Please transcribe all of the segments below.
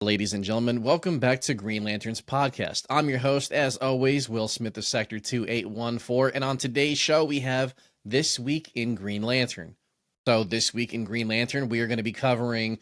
Ladies and gentlemen, welcome back to Green Lantern's podcast. I'm your host, as always, Will Smith of Sector 2814, and on today's show, we have This Week in Green Lantern. So this week in Green Lantern, we are going to be covering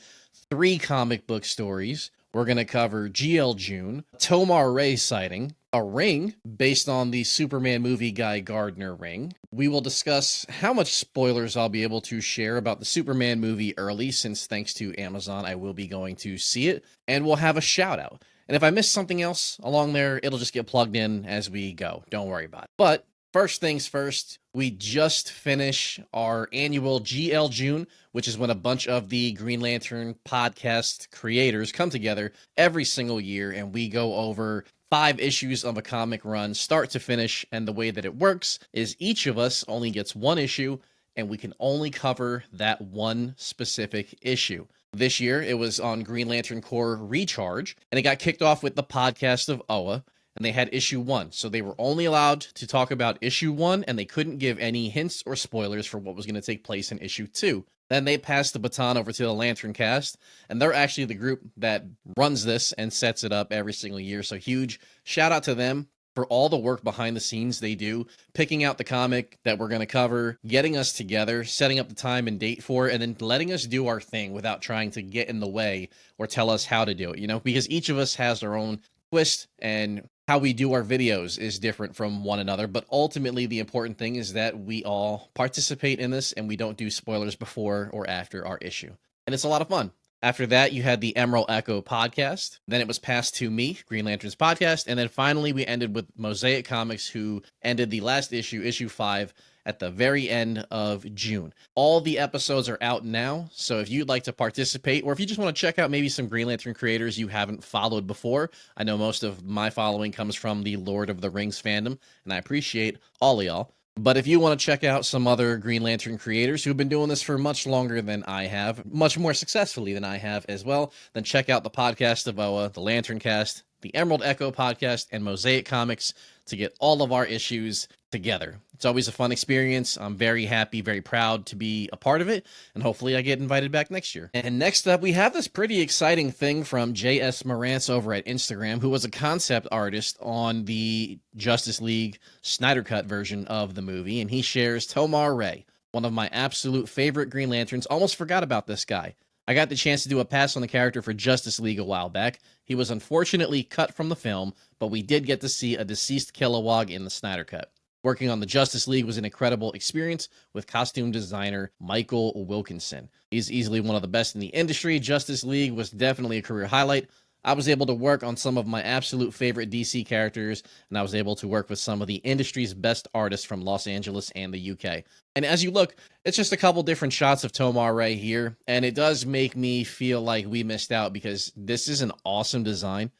3 comic book stories. We're going to cover GLJune, Tomar-Re sighting, a ring based on the Superman movie Guy Gardner ring. We will discuss how much spoilers I'll be able to share about the Superman movie early, since thanks to Amazon, I will be going to see it. And we'll have a shout out. And if I miss something else along there, it'll just get plugged in as we go. Don't worry about it. But first things first, we just finished our annual GLJune, which is when a bunch of the Green Lantern podcast creators come together every single year and we go over 5 issues of a comic run, start to finish. And the way that it works is each of us only gets 1 issue and we can only cover that one specific issue. This year, it was on Green Lantern Corps Recharge, and it got kicked off with the podcast of Oa, and they had issue 1. So they were only allowed to talk about issue 1, and they couldn't give any hints or spoilers for what was going to take place in issue 2. Then they passed the baton over to the Lantern Cast, and they're actually the group that runs this and sets it up every single year. So huge shout out to them for all the work behind the scenes they do, picking out the comic that we're going to cover, getting us together, setting up the time and date for it, and then letting us do our thing without trying to get in the way or tell us how to do it, because each of us has our own twist, and how we do our videos is different from one another. But ultimately, the important thing is that we all participate in this and we don't do spoilers before or after our issue. And it's a lot of fun. After that, you had the Emerald Echo podcast. Then it was passed to me, Green Lantern's podcast. And then finally, we ended with Mosaic Comics, who ended the last issue, issue 5, at the very end of June. All the episodes are out now, so if you'd like to participate, or if you just want to check out maybe some Green Lantern creators you haven't followed before, I know most of my following comes from the Lord of the Rings fandom, and I appreciate all of y'all. But if you want to check out some other Green Lantern creators who've been doing this for much longer than I have, much more successfully than I have as well, then check out the podcast of Oa, the Lantern Cast, the Emerald Echo podcast, and Mosaic Comics to get all of our issues together. It's always a fun experience. I'm very happy, very proud to be a part of it, and hopefully I get invited back next year. And next up, we have this pretty exciting thing from J.S. Marantz over at Instagram, who was a concept artist on the Justice League Snyder Cut version of the movie, and he shares Tomar-Re, one of my absolute favorite Green Lanterns. Almost forgot about this guy. I got the chance to do a pass on the character for Justice League a while back. He was unfortunately cut from the film, but we did get to see a deceased Kilowog in the Snyder Cut. Working on the Justice League was an incredible experience with costume designer Michael Wilkinson. He's easily one of the best in the industry. Justice League was definitely a career highlight. I was able to work on some of my absolute favorite DC characters, and I was able to work with some of the industry's best artists from Los Angeles and the UK. And as you look, it's just a couple different shots of Tomar-Re here, and it does make me feel like we missed out, because this is an awesome design.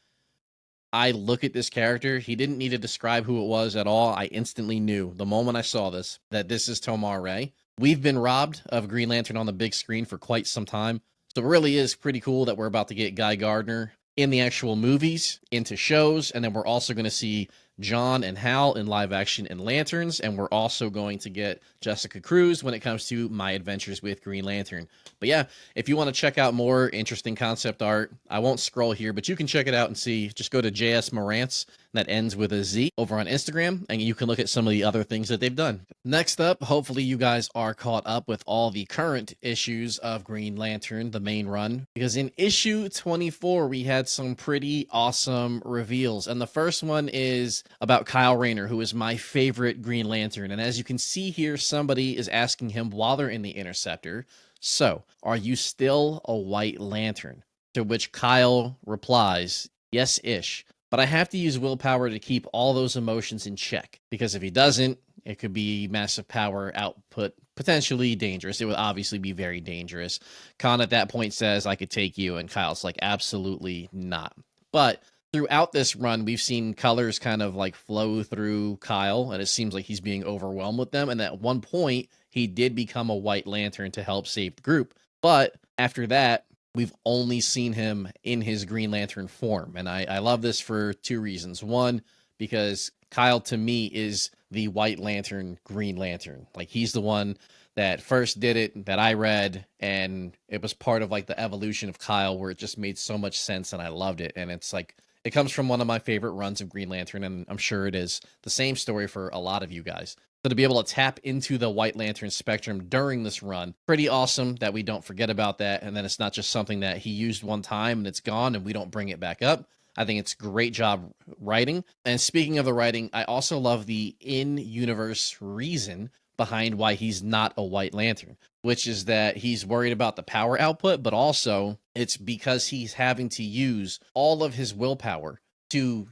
I look at this character, he didn't need to describe who it was at all. I instantly knew, the moment I saw this, that this is Tomar-Re. We've been robbed of Green Lantern on the big screen for quite some time, so it really is pretty cool that we're about to get Guy Gardner in the actual movies, into shows, and then we're also going to see John and Hal in live action in Lanterns, and we're also going to get Jessica Cruz when it comes to My Adventures with Green Lantern. But yeah, if you want to check out more interesting concept art, I won't scroll here, but you can check it out and see. Just go to JS Marantz, that ends with a Z, over on Instagram, and you can look at some of the other things that they've done. Next up, hopefully you guys are caught up with all the current issues of Green Lantern, the main run, because in issue 24, we had some pretty awesome reveals, and the first one is about Kyle Rayner, who is my favorite Green Lantern. And as you can see here, somebody is asking him while they're in the Interceptor, so, are you still a White Lantern? To which Kyle replies, yes-ish, but I have to use willpower to keep all those emotions in check, because if he doesn't, it could be massive power output, potentially dangerous. It would obviously be very dangerous. Khan at that point says, I could take you, and Kyle's like, absolutely not. But throughout this run, we've seen colors kind of like flow through Kyle, and it seems like he's being overwhelmed with them. And at one point, he did become a White Lantern to help save the group. But after that, we've only seen him in his Green Lantern form. And I love this for 2 reasons. One, because Kyle, to me, is the White Lantern Green Lantern. Like, he's the one that first did it that I read, and it was part of like the evolution of Kyle where it just made so much sense and I loved it. And it's like it comes from one of my favorite runs of Green Lantern, and I'm sure it is the same story for a lot of you guys. So to be able to tap into the White Lantern spectrum during this run, pretty awesome that we don't forget about that. And then it's not just something that he used one time and it's gone and we don't bring it back up. I think it's great job writing. And speaking of the writing, I also love the in-universe reason behind why he's not a White Lantern, which is that he's worried about the power output, but also it's because he's having to use all of his willpower to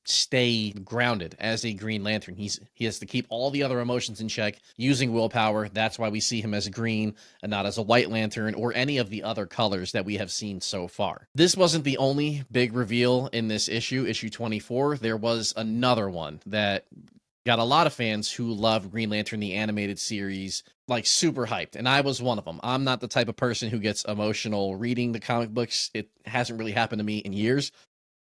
stay grounded as a Green Lantern. He has to keep all the other emotions in check using willpower. That's why we see him as green and not as a White Lantern or any of the other colors that we have seen so far. This wasn't the only big reveal in this issue 24. There was another one that got a lot of fans who love Green Lantern, the animated series, like super hyped. And I was one of them. I'm not the type of person who gets emotional reading the comic books. It hasn't really happened to me in years.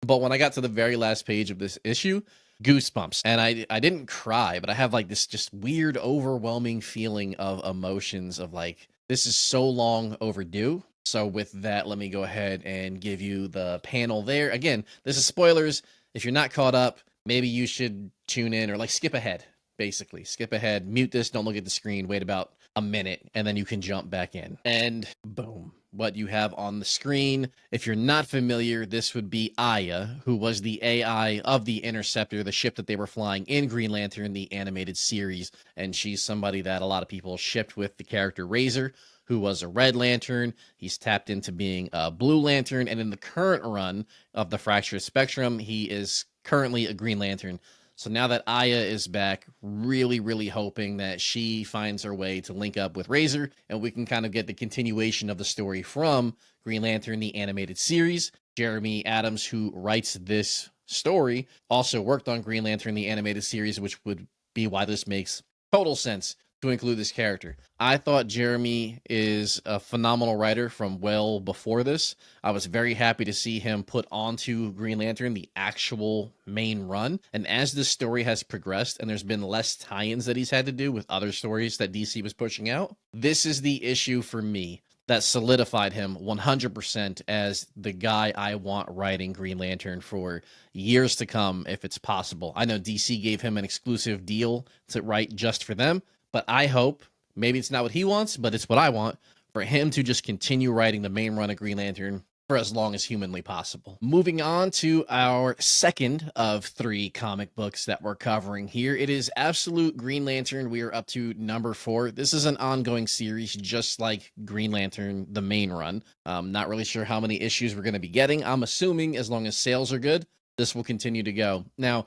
But when I got to the very last page of this issue, goosebumps. And I didn't cry, but I have like this just weird, overwhelming feeling of emotions of like, this is so long overdue. So with that, let me go ahead and give you the panel there. Again, this is spoilers. If you're not caught up, maybe you should tune in or like skip ahead, basically. Skip ahead, mute this, don't look at the screen, wait about a minute, and then you can jump back in. And boom, what you have on the screen. If you're not familiar, this would be Aya, who was the AI of the Interceptor, the ship that they were flying in Green Lantern, the animated series. And she's somebody that a lot of people shipped with the character Razor, who was a Red Lantern. He's tapped into being a Blue Lantern. And in the current run of the Fractured Spectrum, he is currently a Green Lantern. So now that Aya is back, really, really hoping that she finds her way to link up with Razor, and we can kind of get the continuation of the story from Green Lantern, the animated series. Jeremy Adams, who writes this story, also worked on Green Lantern, the animated series, which would be why this makes total sense to include this character. I thought Jeremy is a phenomenal writer from well before this. I was very happy to see him put onto Green Lantern the actual main run. And as this story has progressed and there's been less tie-ins that he's had to do with other stories that DC was pushing out, this is the issue for me that solidified him 100% as the guy I want writing Green Lantern for years to come, if it's possible. I know DC gave him an exclusive deal to write just for them, but I hope, maybe it's not what he wants, but it's what I want, for him to just continue writing the main run of Green Lantern for as long as humanly possible. Moving on to our second of 3 comic books that we're covering here. It is Absolute Green Lantern. We are up to number 4. This is an ongoing series, just like Green Lantern, the main run. Not really sure how many issues we're going to be getting. I'm assuming as long as sales are good, this will continue to go. Now,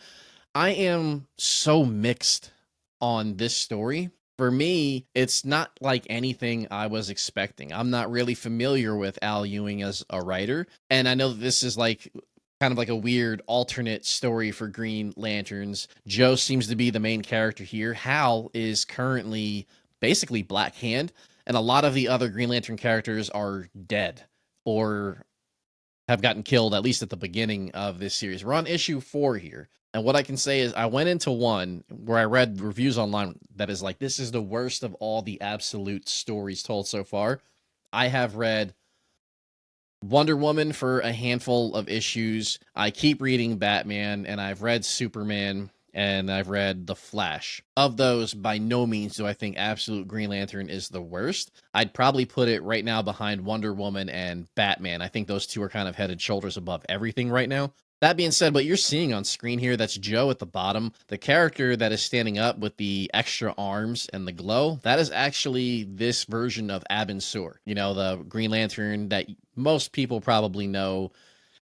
I am so mixed on this story. For me, it's not like anything I was expecting. I'm not really familiar with Al Ewing as a writer, and I know that this is like kind of like a weird alternate story for Green Lanterns. Joe seems to be the main character here. Hal is currently basically Black Hand, and a lot of the other Green Lantern characters are dead or have gotten killed, at least at the beginning of this series. We're on issue 4 here. And what I can say is I went into one where I read reviews online that is like, this is the worst of all the Absolute stories told so far. I have read Wonder Woman for a handful of issues. I keep reading Batman, and I've read Superman, and I've read The Flash. Of those, by no means do I think Absolute Green Lantern is the worst. I'd probably put it right now behind Wonder Woman and Batman. I think those two are kind of head and shoulders above everything right now. That being said, what you're seeing on screen here, that's Joe at the bottom. The character that is standing up with the extra arms and the glow, that is actually this version of Abin Sur. You know, the Green Lantern that most people probably know,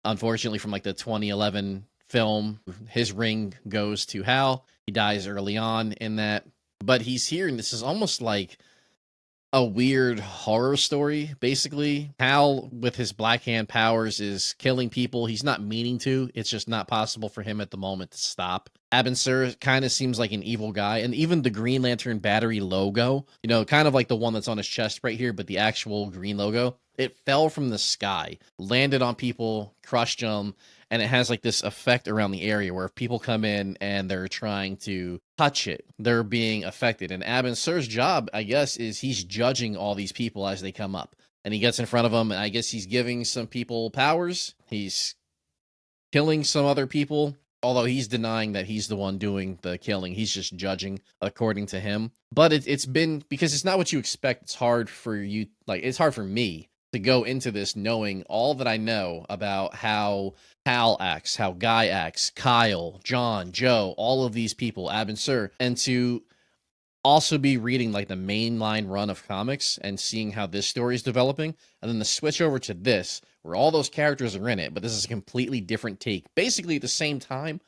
unfortunately, from like the 2011 film. His ring goes to Hal. He dies early on in that. But he's here, and this is almost like a weird horror story, basically. Hal, with his Black Hand powers, is killing people. He's not meaning to. It's just not possible for him at the moment to stop. Abin Sur kind of seems like an evil guy, and even the Green Lantern battery logo, you know, kind of like the one that's on his chest right here, but the actual green logo, it fell from the sky, landed on people, crushed them, and it has like this effect around the area where if people come in and they're trying to touch it, they're being affected. And Abin Sur's job, I guess, is he's judging all these people as they come up. And he gets in front of them, and I guess he's giving some people powers. He's killing some other people, although he's denying that he's the one doing the killing. He's just judging according to him. But it's been, because it's not what you expect, it's hard for you, like, it's hard for me to go into this knowing all that I know about how Hal acts, how Guy acts, Kyle, John, Joe, all of these people, Abin Sur, and to also be reading like the mainline run of comics and seeing how this story is developing, and then the switch over to this where all those characters are in it, but this is a completely different take basically at the same time.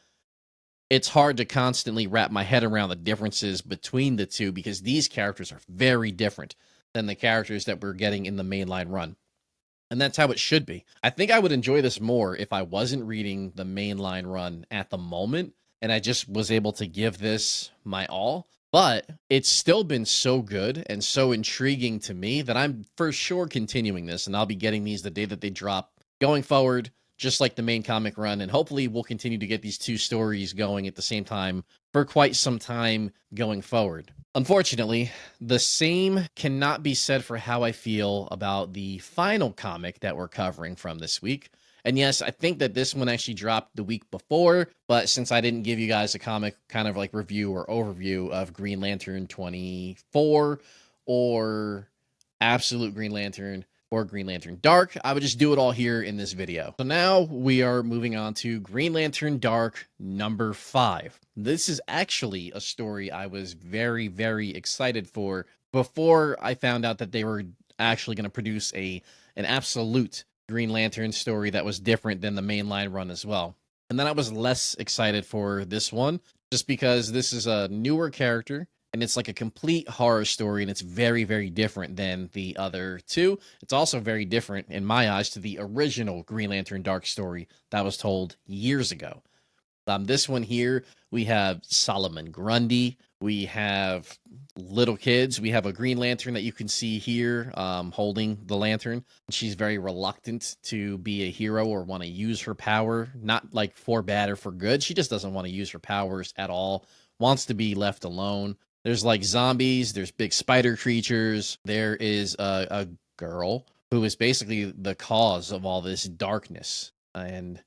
It's hard to constantly wrap my head around the differences between the two because these characters are very different than the characters that we're getting in the mainline run. And that's how it should be. I think I would enjoy this more if I wasn't reading the mainline run at the moment and I just was able to give this my all. But it's still been so good and so intriguing to me that I'm for sure continuing this, and I'll be getting these the day that they drop going forward, just like the main comic run. And hopefully we'll continue to get these two stories going at the same time for quite some time going forward. Unfortunately, the same cannot be said for how I feel about the final comic that we're covering from this week. And yes, I think that this one actually dropped the week before, but since I didn't give you guys a comic kind of like review or overview of Green Lantern 24 or Absolute Green Lantern or Green Lantern Dark, I would just do it all here in this video. So now we are moving on to Green Lantern Dark number 5. This is actually a story I was very, very excited for before I found out that they were actually going to produce an absolute Green Lantern story that was different than the mainline run as well. And then I was less excited for this one just because this is a newer character and it's like a complete horror story, and it's very, very different than the other two. It's also very different, in my eyes, to the original Green Lantern Dark story that was told years ago. This one here, we have Solomon Grundy, we have little kids, we have a Green Lantern that you can see here holding the lantern. She's very reluctant to be a hero or want to use her power, not like for bad or for good. She just doesn't want to use her powers at all, wants to be left alone. There's like zombies, there's big spider creatures, there is a girl who is basically the cause of all this darkness. And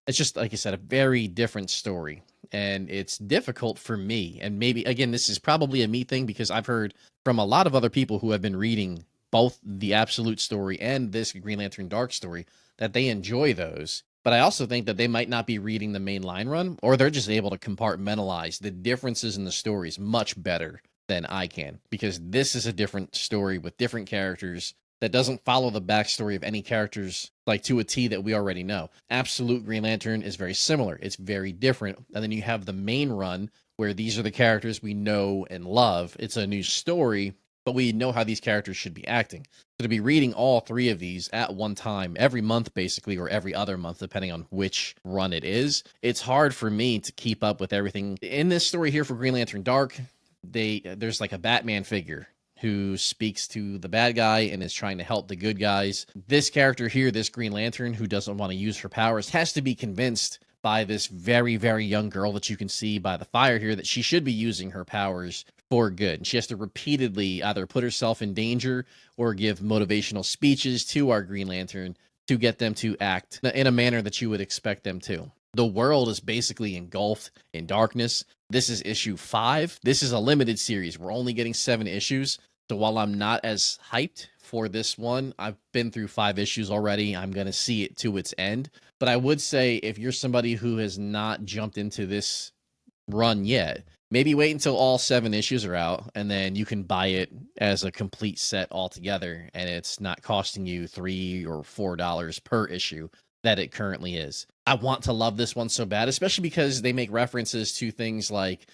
it's just, like I said, a very different story. And it's difficult for me. And maybe, again, this is probably a me thing because I've heard from a lot of other people who have been reading both the Absolute story and this Green Lantern Dark story that they enjoy those. But I also think that they might not be reading the main line run, or they're just able to compartmentalize the differences in the stories much better than I can, because this is a different story with different characters that doesn't follow the backstory of any characters like to a T that we already know. Absolute Green Lantern is very similar. It's very different. And then you have the main run where these are the characters we know and love. It's a new story, but we know how these characters should be acting. So to be reading all three of these at one time, every month basically, or every other month, depending on which run it is, it's hard for me to keep up with everything. In this story here for Green Lantern Dark, there's like a Batman figure who speaks to the bad guy and is trying to help the good guys. This character here, this Green Lantern, who doesn't want to use her powers, has to be convinced by this very, very young girl that you can see by the fire here that she should be using her powers for good. And she has to repeatedly either put herself in danger or give motivational speeches to our Green Lantern to get them to act in a manner that you would expect them to. The world is basically engulfed in darkness. This is issue 5. This is a limited series. We're only getting 7 issues. So while I'm not as hyped for this one, I've been through 5 issues already. I'm going to see it to its end. But I would say if you're somebody who has not jumped into this run yet, maybe wait until all 7 issues are out, and then you can buy it as a complete set altogether, and it's not costing you $3 or $4 per issue that it currently is. I want to love this one so bad, especially because they make references to things like,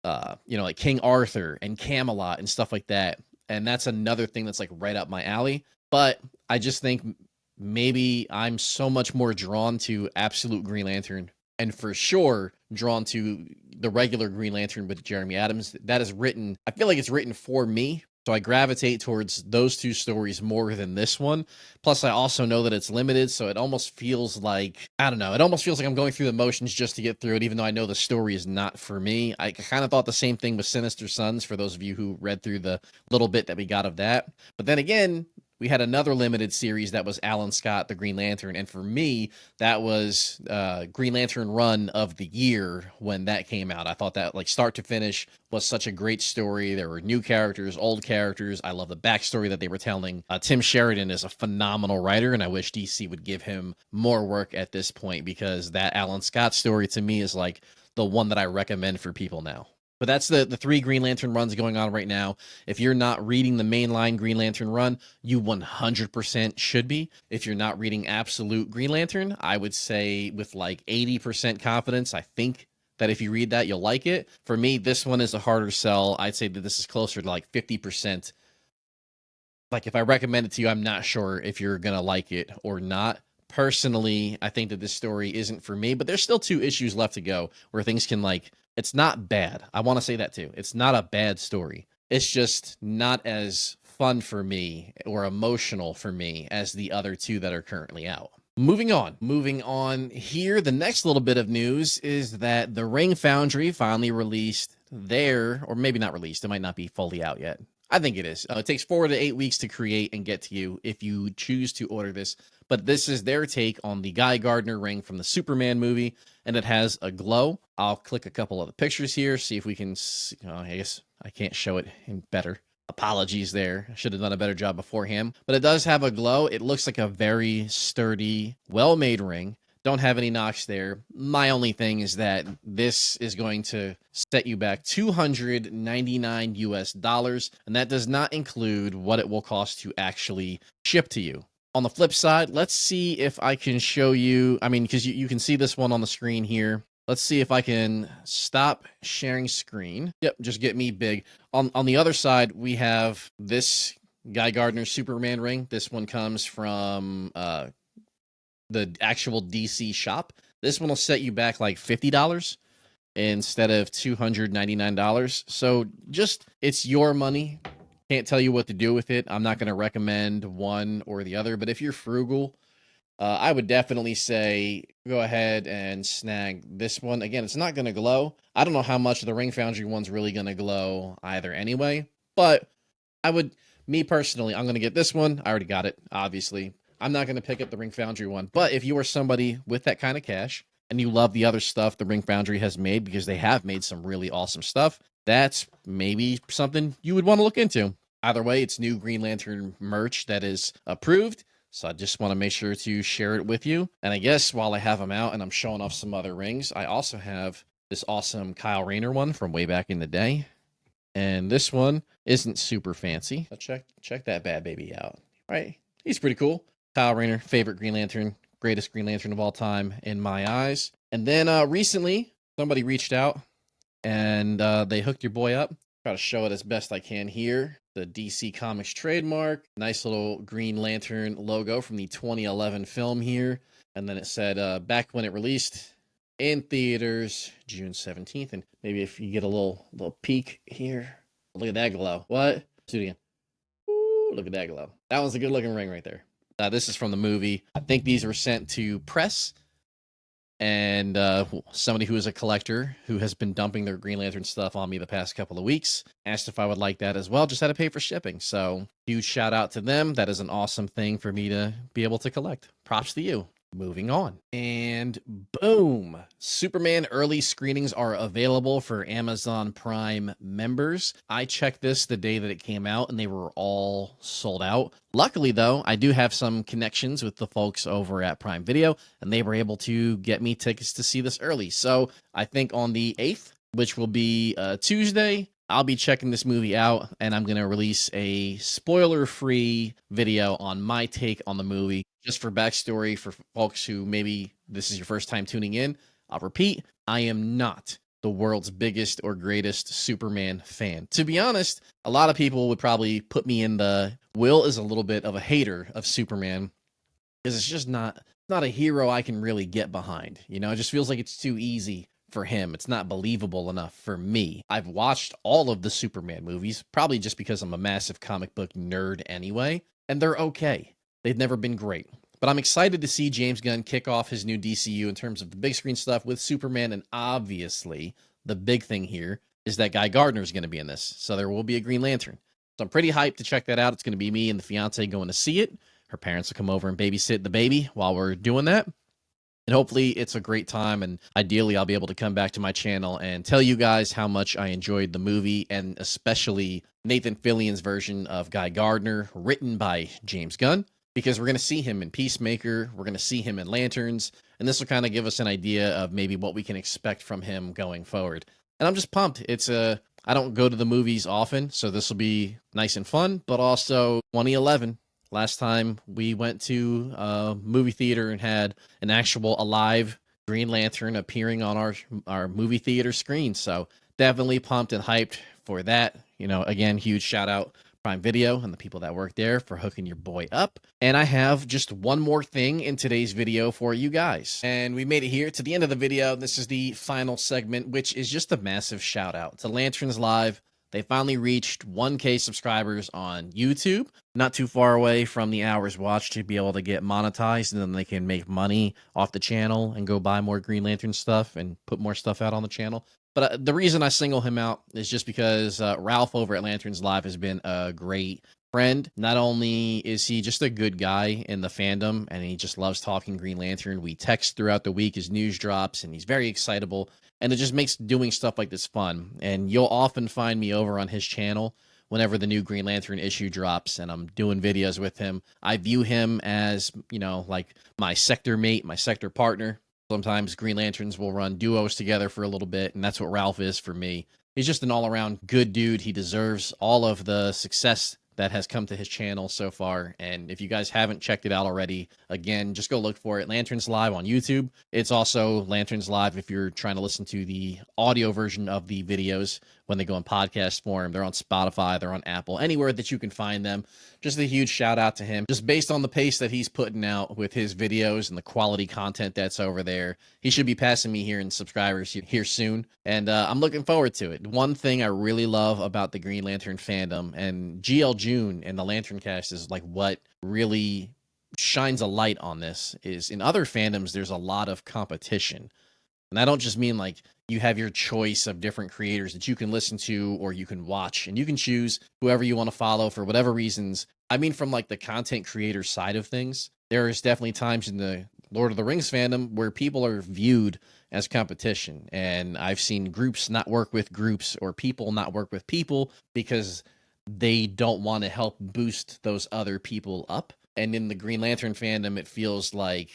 like King Arthur and Camelot and stuff like that. And that's another thing that's like right up my alley. But I just think maybe I'm so much more drawn to Absolute Green Lantern, and for sure drawn to the regular Green Lantern with Jeremy Adams. That is written, I feel like it's written for me. So I gravitate towards those two stories more than this one. Plus, I also know that it's limited, so it almost feels like, I don't know, it almost feels like I'm going through the motions just to get through it, even though I know the story is not for me. I kind of thought the same thing with Sinister Sons, for those of you who read through the little bit that we got of that. But then again, we had another limited series that was Alan Scott, the Green Lantern. And for me, that was Green Lantern run of the year when that came out. I thought that, like, start to finish was such a great story. There were new characters, old characters. I love the backstory that they were telling. Tim Sheridan is a phenomenal writer, and I wish DC would give him more work at this point, because that Alan Scott story to me is like the one that I recommend for people now. But that's the 3 Green Lantern runs going on right now. If you're not reading the mainline Green Lantern run, you 100% should be. If you're not reading Absolute Green Lantern, I would say with like 80% confidence, I think that if you read that, you'll like it. For me, this one is a harder sell. I'd say that this is closer to like 50%. Like, if I recommend it to you, I'm not sure if you're going to like it or not. Personally, I think that this story isn't for me, but there's still 2 issues left to go where things can, like, it's not bad. I want to say that too. It's not a bad story. It's just not as fun for me or emotional for me as the other 2 that are currently out. Moving on here, the next little bit of news is that the Ring Foundry finally released their, or maybe not released, it might not be fully out yet. I think it is. It takes 4 to 8 weeks to create and get to you if you choose to order this. But this is their take on the Guy Gardner ring from the Superman movie, and it has a glow. I'll click a couple of the pictures here, see if we can see. I guess I can't show it in better. Apologies there. I should have done a better job beforehand. But it does have a glow. It looks like a very sturdy, well-made ring. Don't have any knocks there. My only thing is that this is going to set you back $299 US, and that does not include what it will cost to actually ship to you. On the flip side, let's see if I can show you, I mean, because you can see this one on the screen here. Let's see if I can stop sharing screen. Yep, just get me big. On the other side, we have this Guy Gardner Superman ring. This one comes from the actual DC shop. This one will set you back like $50 instead of $299. So just, it's your money. Can't tell you what to do with it. I'm not going to recommend one or the other, but if you're frugal, I would definitely say go ahead and snag this one. Again, it's not going to glow. I don't know how much the Ring Foundry one's really going to glow either anyway, but I would, me personally, I'm going to get this one. I already got it, obviously. I'm not going to pick up the Ring Foundry one, but if you are somebody with that kind of cash and you love the other stuff the Ring Foundry has made, because they have made some really awesome stuff, that's maybe something you would want to look into. Either way, it's new Green Lantern merch that is approved, so I just want to make sure to share it with you. And I guess while I have them out and I'm showing off some other rings, I also have this awesome Kyle Rayner one from way back in the day. And this one isn't super fancy. Check that bad baby out. Right? He's pretty cool. Kyle Rayner, favorite Green Lantern, greatest Green Lantern of all time in my eyes. And then recently, somebody reached out and they hooked your boy up. Try to show it as best I can here. The DC Comics trademark. Nice little Green Lantern logo from the 2011 film here. And then it said back when it released in theaters, June 17th. And maybe if you get a little peek here. Look at that glow. What? Let's do it again. Ooh, look at that glow. That one's a good looking ring right there. This is from the movie. I think these were sent to press. And somebody who is a collector who has been dumping their Green Lantern stuff on me the past couple of weeks asked if I would like that as well. Just had to pay for shipping. So huge shout out to them. That is an awesome thing for me to be able to collect. Props to you. Moving on. And boom, Superman early screenings are available for Amazon Prime members. I checked this the day that it came out and they were all sold out. Luckily though, I do have some connections with the folks over at Prime Video and they were able to get me tickets to see this early. So I think on the 8th, which will be Tuesday, I'll be checking this movie out, and I'm going to release a spoiler-free video on my take on the movie, just for backstory for folks who maybe this is your first time tuning in. I'll repeat, I am not the world's biggest or greatest Superman fan. To be honest, a lot of people would probably put me in the Will is a little bit of a hater of Superman, because it's just not a hero I can really get behind. You know, it just feels like it's too easy for him. It's not believable enough for me. I've watched all of the Superman movies, probably just because I'm a massive comic book nerd anyway, and they're okay. They've never been great. But I'm excited to see James Gunn kick off his new DCU in terms of the big screen stuff with Superman, and obviously the big thing here is that Guy Gardner is going to be in this, so there will be a Green Lantern. So I'm pretty hyped to check that out. It's going to be me and the fiance going to see it. Her parents will come over and babysit the baby while we're doing that. And hopefully it's a great time, and ideally I'll be able to come back to my channel and tell you guys how much I enjoyed the movie, and especially Nathan Fillion's version of Guy Gardner, written by James Gunn, because we're going to see him in Peacemaker, we're going to see him in Lanterns, and this will kind of give us an idea of maybe what we can expect from him going forward. And I'm just pumped. I don't go to the movies often, so this will be nice and fun, but also 2011. Last time we went to a movie theater and had an actual alive Green Lantern appearing on our movie theater screen. So definitely pumped and hyped for that. You know, again, huge shout out Prime Video and the people that work there for hooking your boy up. And I have just one more thing in today's video for you guys. And we made it here to the end of the video. This is the final segment, which is just a massive shout out to Lanterns Live. They finally reached 1K subscribers on YouTube, not too far away from the hours watched to be able to get monetized, and then they can make money off the channel and go buy more Green Lantern stuff and put more stuff out on the channel. But the reason I single him out is just because Ralph over at Lanterns Live has been a great friend. Not only is he just a good guy in the fandom, and he just loves talking Green Lantern. We text throughout the week as news drops, and he's very excitable. And it just makes doing stuff like this fun. And you'll often find me over on his channel whenever the new Green Lantern issue drops and I'm doing videos with him. I view him as, you know, like my sector mate, my sector partner. Sometimes Green Lanterns will run duos together for a little bit, and that's what Ralph is for me. He's just an all-around good dude. He deserves all of the success that has come to his channel so far. And if you guys haven't checked it out already, again, just go look for it. Lanterns Live on YouTube. It's also Lanterns Live if you're trying to listen to the audio version of the videos when they go in podcast form. They're on Spotify, they're on Apple, anywhere that you can find them. Just a huge shout out to him. Just based on the pace that he's putting out with his videos and the quality content that's over there, he should be passing me here in subscribers here soon. And I'm looking forward to it. One thing I really love about the Green Lantern fandom, and GLJune and the Lantern Cast is like what really shines a light on this, is in other fandoms there's a lot of competition. And I don't just mean like you have your choice of different creators that you can listen to or you can watch, and you can choose whoever you want to follow for whatever reasons. I mean, from like the content creator side of things, there is definitely times in the Lord of the Rings fandom where people are viewed as competition. And I've seen groups not work with groups, or people not work with people because they don't want to help boost those other people up. And in the Green Lantern fandom, it feels like,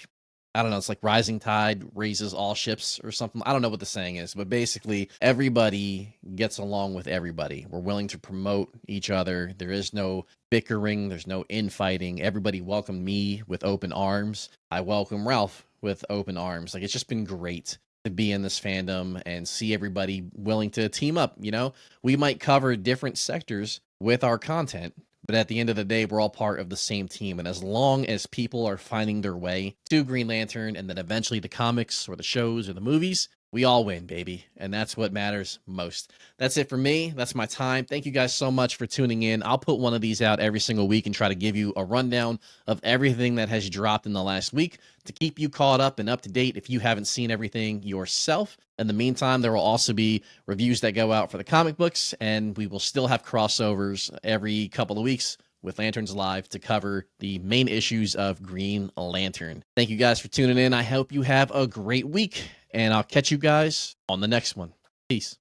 I don't know, it's like rising tide raises all ships or something. I don't know what the saying is, but basically everybody gets along with everybody. We're willing to promote each other. There is no bickering. There's no infighting. Everybody welcomed me with open arms. I welcome Ralph with open arms. Like, it's just been great to be in this fandom and see everybody willing to team up. You know, we might cover different sectors with our content, but at the end of the day, we're all part of the same team. And as long as people are finding their way to Green Lantern and then eventually the comics or the shows or the movies, we all win, baby. And that's what matters most. That's it for me. That's my time. Thank you guys so much for tuning in. I'll put one of these out every single week and try to give you a rundown of everything that has dropped in the last week to keep you caught up and up to date if you haven't seen everything yourself. In the meantime, there will also be reviews that go out for the comic books, and we will still have crossovers every couple of weeks with Lanterns Live to cover the main issues of Green Lantern. Thank you guys for tuning in. I hope you have a great week, and I'll catch you guys on the next one. Peace.